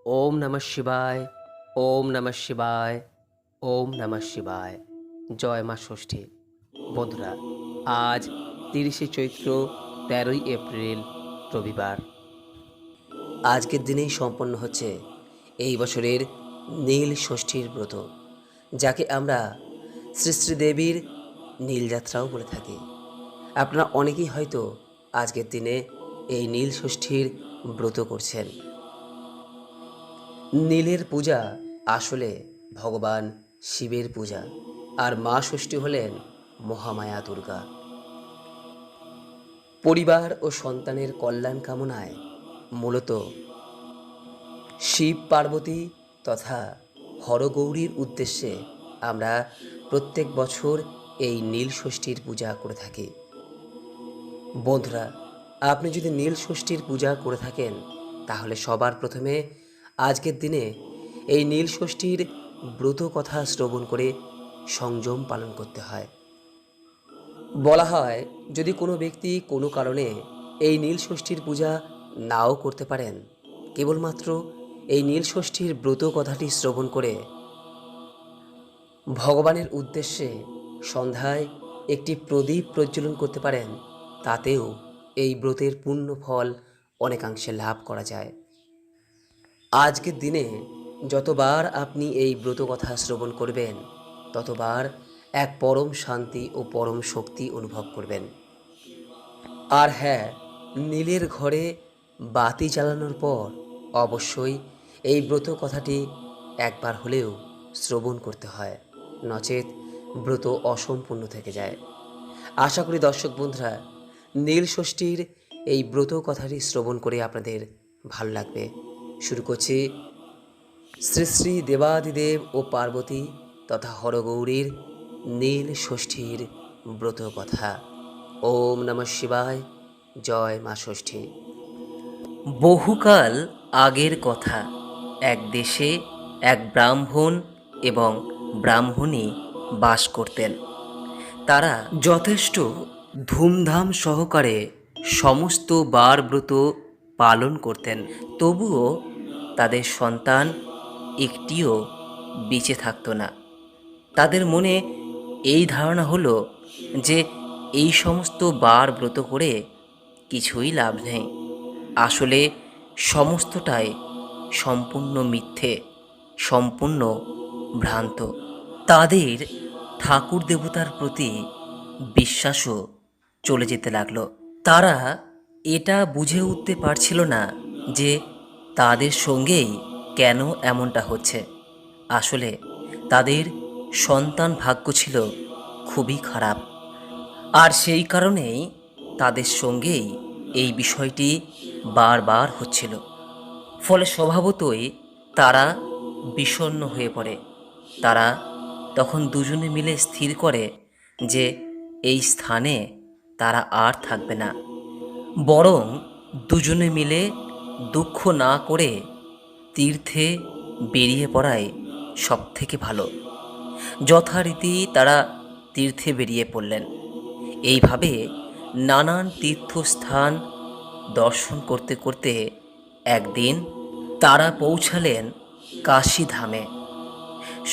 ওম নমঃ শিবায়, ওম নমঃ শিবায়, ওম নমঃ শিবায়। জয় মা ষষ্ঠী। বন্ধুরা, আজ ৩০শে চৈত্র, ১৩ই এপ্রিল, রবিবার। আজকের দিনেই সম্পন্ন হচ্ছে এই বছরের নীল ষষ্ঠীর ব্রত, যাকে আমরা শ্রী শ্রী দেবীর নীলযাত্রাও বলে থাকি। আপনারা অনেকেই হয়তো আজকের দিনে এই নীল ষষ্ঠীর ব্রত করছেন। নীলের পূজা আসলে ভগবান শিবের পূজা, আর মা ষষ্ঠী হলেন মহামায়া দুর্গা। পরিবার ও সন্তানের কল্যাণ কামনায় মূলত শিব পার্বতী তথা হরগৌরীর উদ্দেশ্যে আমরা প্রত্যেক বছর এই নীল ষষ্ঠীর পূজা করে থাকি। বন্ধুরা, আপনি যদি নীল ষষ্ঠীর পূজা করে থাকেন, তাহলে সবার প্রথমে আজকের দিনে এই নীল ষষ্ঠীর ব্রত কথা শ্রবণ করে সংযম পালন করতে হয়। বলা হয়, যদি কোনো ব্যক্তি কোনো কারণে এই নীল ষষ্ঠীর পূজা নাও করতে পারেন, কেবলমাত্র এই নীল ষষ্ঠীর ব্রত কথাটি শ্রবণ করে ভগবানের উদ্দেশ্যে সন্ধ্যায় একটি প্রদীপ প্রজ্বলন করতে পারেন, তাতেও এই ব্রতের পূর্ণ ফল অনেকাংশে লাভ করা যায়। আজকের দিনে যতবার আপনি এই ব্রত কথা শ্রবণ করবেন, ততবার এক পরম শান্তি ও পরম শক্তি অনুভব করবেন। আর হ্যাঁ, নীলের ঘরে বাতি জ্বালানোর পর অবশ্যই এই ব্রত কথাটি একবার হলেও শ্রবণ করতে হয়, নচেত ব্রত অসম্পূর্ণ থেকে যায়। আশা করি দর্শক বন্ধুরা, নীল ষষ্ঠীর এই ব্রত কথাটি শ্রবণ করে আপনাদের ভালো লাগবে। শুরু করছি শ্রী শ্রী দেবাদিদেব ও পার্বতী তথা হরগৌরীর নীল ষষ্ঠীর ব্রত কথা। ওম নমঃ শিবায়। জয় মা ষষ্ঠী। বহুকাল আগের কথা, এক দেশে এক ব্রাহ্মণ এবং ব্রাহ্মণী বাস করতেন। তারা যথেষ্ট ধুমধাম সহকারে সমস্ত বার ব্রত পালন করতেন, তবুও তাদের সন্তান একটিও বেঁচে থাকতো না। তাদের মনে এই ধারণা হলো যে এই সমস্ত বার ব্রত করে কিছুই লাভ নেই, আসলে সমস্তটাই সম্পূর্ণ মিথ্যে, সম্পূর্ণ ভ্রান্ত। তাদের ঠাকুর দেবতার প্রতি বিশ্বাসও চলে যেতে লাগলো। তারা এটা বুঝে উঠতে পারছিল না যে তাদের সঙ্গেই কেন এমনটা হচ্ছে। আসলে তাদের সন্তান ভাগ্য ছিল খুবই খারাপ, আর সেই কারণেই তাদের সঙ্গেই এই বিষয়টি বারবার হচ্ছিল। ফলে স্বভাবতই তারা বিষণ্ণ হয়ে পড়ে। তারা তখন দুজনে মিলে স্থির করে যে এই স্থানে তারা আর থাকবে না, বরং দুজনে মিলে দুঃখ না করে তীর্থে বেরিয়ে পড়াই সব থেকে ভালো। যথারীতি তারা তীর্থে বেরিয়ে পড়লেন। এইভাবে নানান তীর্থস্থান দর্শন করতে করতে একদিন তারা পৌঁছালেন কাশীধামে।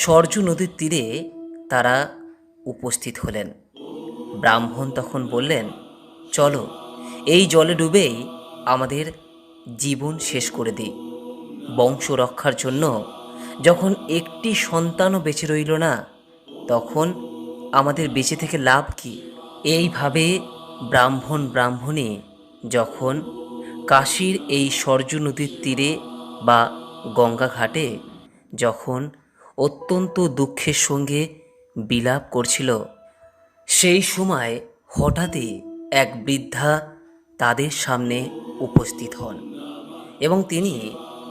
সরজু নদীর তীরে তারা উপস্থিত হলেন। ব্রাহ্মণ তখন বললেন, চলো এই জলে ডুবেই আমাদের জীবন শেষ করে দিই। বংশ রক্ষার জন্য যখন একটি সন্তানও বেঁচে রইল না, তখন আমাদের বেঁচে থেকে লাভ কি? এইভাবে ব্রাহ্মণ ব্রাহ্মণী যখন কাশীর এই সরজু নদীর তীরে বা গঙ্গা ঘাটে যখন অত্যন্ত দুঃখের সঙ্গে বিলাপ করছিল, সেই সময় হঠাৎই এক বৃদ্ধা তাদের সামনে উপস্থিত হন এবং তিনি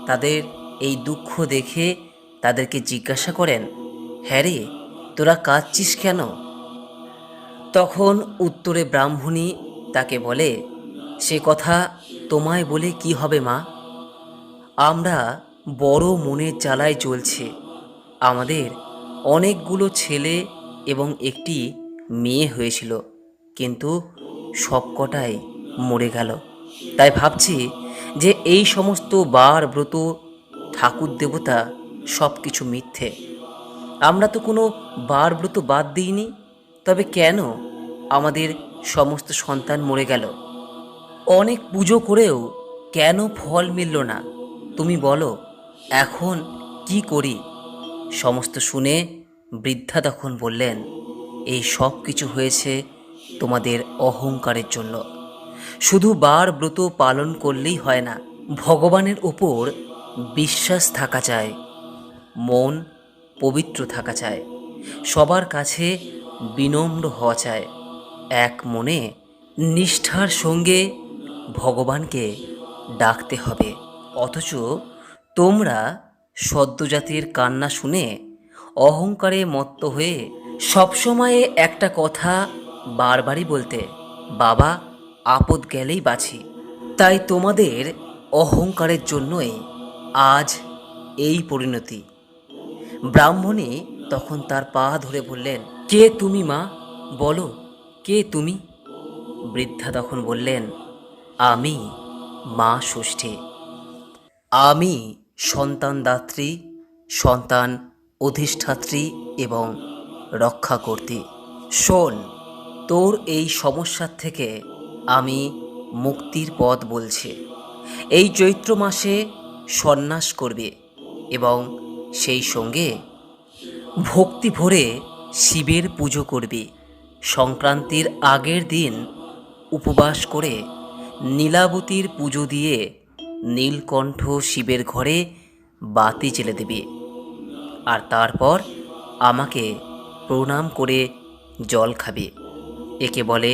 তাদের এই দুঃখ দেখে তাদেরকে জিজ্ঞাসা করেন, হ্যাঁ রে, তোরা কাঁদছিস কেন? তখন উত্তরে ব্রাহ্মণী তাকে বলে, সে কথা তোমায় বলে কি হবে মা, আমরা বড় মনের জ্বালায় চলছে। আমাদের অনেকগুলো ছেলে এবং একটি মেয়ে হয়েছিল, কিন্তু সবকটাই মরে গেল। তাই ভাবছি যে এই সমস্ত বার ব্রত ঠাকুর দেবতা সব কিছু মিথ্যে। আমরা তো কোনো বার ব্রত বাদ দিইনি, তবে কেন আমাদের সমস্ত সন্তান মরে গেল? অনেক পুজো করেও কেন ফল মিলল না? তুমি বলো, এখন কি করি? সমস্ত শুনে বৃদ্ধা তখন বললেন, এই সব কিছু হয়েছে তোমাদের অহংকারের জন্য। শুধু বার ব্রত পালন করলেই হয় না, ভগবানের ওপর বিশ্বাস থাকা চাই, মন পবিত্র থাকা চায়, সবার কাছে বিনম্র হওয়া চায়, এক মনে নিষ্ঠার সঙ্গে ভগবানকে ডাকতে হবে। অথচ তোমরা সদ্যজাতির কান্না শুনে অহংকারে মত্ত হয়ে সবসময়ে একটা কথা বারবারই বলতে, বাবা আপদ গেলেই বাঁচি। তাই তোমাদের অহংকারের জন্যই আজ এই পরিণতি। ব্রাহ্মণী তখন তার পা ধরে বললেন, কে তুমি মা? বলো, কে তুমি? বৃদ্ধা তখন বললেন, আমি মা ষষ্ঠী। আমি সন্তানদাত্রী, সন্তান অধিষ্ঠাত্রী এবং রক্ষাকর্ত্রী। শোন, তোর এই সমস্যার থেকে আমি মুক্তির পথ বলছি। এই চৈত্র মাসে সন্ন্যাস করবে এবং সেই সঙ্গে ভক্তি ভরে শিবের পুজো করবে। সংক্রান্তির আগের দিন উপবাস করে নীলাবতীর পুজো দিয়ে নীলকণ্ঠ শিবের ঘরে বাতি জ্বেলে দেবে, আর তারপর আমাকে প্রণাম করে জল খাবে। একে বলে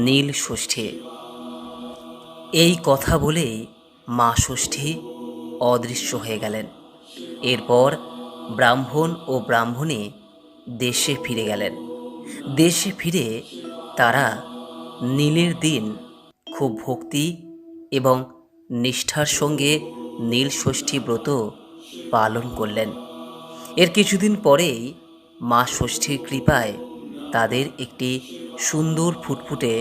নীল ষষ্ঠী। এই কথা বলেই মা ষষ্ঠী অদৃশ্য হয়ে গেলেন। এরপর ব্রাহ্মণ ও ব্রাহ্মণী দেশে ফিরে গেলেন। দেশে ফিরে তারা নীলের দিন খুব ভক্তি এবং নিষ্ঠার সঙ্গে নীল ষষ্ঠী ব্রত পালন করলেন। এর কিছুদিন পরেই মা ষষ্ঠীর কৃপায় তাদের একটি সুন্দর ফুটফুটে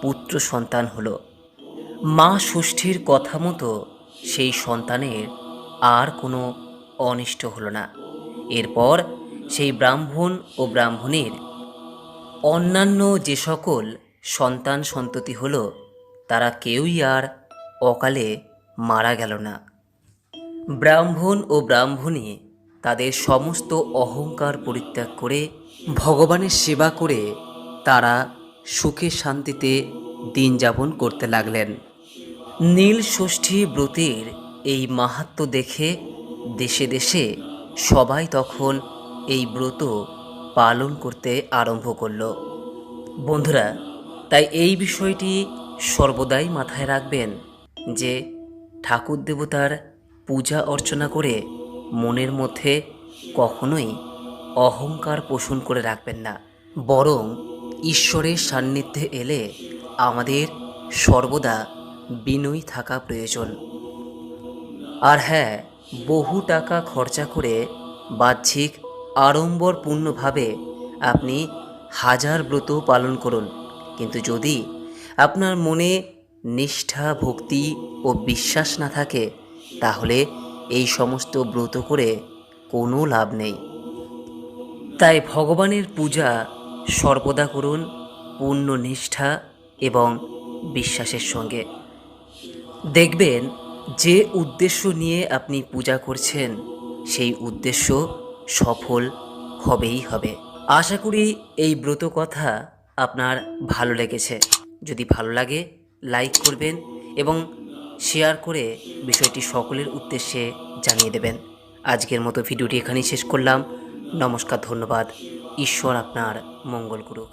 পুত্র সন্তান হলো। মা ষষ্ঠীর কথা মতো সেই সন্তানের আর কোনো অনিষ্ট হলো না। এরপর সেই ব্রাহ্মণ ও ব্রাহ্মণীর অন্যান্য যে সকল সন্তান সন্ততি হলো, তারা কেউই আর অকালে মারা গেল না। ব্রাহ্মণ ও ব্রাহ্মণী তাদের সমস্ত অহংকার পরিত্যাগ করে ভগবানের সেবা করে তারা সুখে শান্তিতে দিন যাপন করতে লাগলেন। নীল ষষ্ঠী ব্রতের এই মাহাত্ম্য দেখে দেশে দেশে সবাই তখন এই ব্রত পালন করতে আরম্ভ করল। বন্ধুরা, তাই এই বিষয়টি সর্বদাই মাথায় রাখবেন যে ঠাকুর দেবতার পূজা অর্চনা করে মনের মধ্যে কখনোই অহংকার পোষণ করে রাখবেন না, বরং ঈশ্বরের সান্নিধ্যে এলে আমাদের সর্বদা বিনয়ী থাকা প্রয়োজন। আর হ্যাঁ, বহু টাকা খরচা করে বাহ্যিক আড়ম্বরপূর্ণভাবে আপনি হাজার ব্রত পালন করুন, কিন্তু যদি আপনার মনে নিষ্ঠা, ভক্তি ও বিশ্বাস না থাকে, তাহলে এই সমস্ত ব্রত করে কোনো লাভ নেই। তাই ভগবানের পূজা সর্বদা করুন পূর্ণ নিষ্ঠা এবং বিশ্বাসের সঙ্গে। দেখবেন যে উদ্দেশ্য নিয়ে আপনি পূজা করছেন সেই উদ্দেশ্য সফল হবেই হবে। আশা করি এই ব্রত কথা আপনার ভালো লেগেছে। যদি ভালো লাগে লাইক করবেন এবং শেয়ার করে বিষয়টি সকলের উদ্দেশ্যে জানিয়ে দেবেন। আজকের মতো ভিডিওটি এখানেই শেষ করলাম। নমস্কার, ধন্যবাদ। ঈশ্বর আপনার মঙ্গল করুক।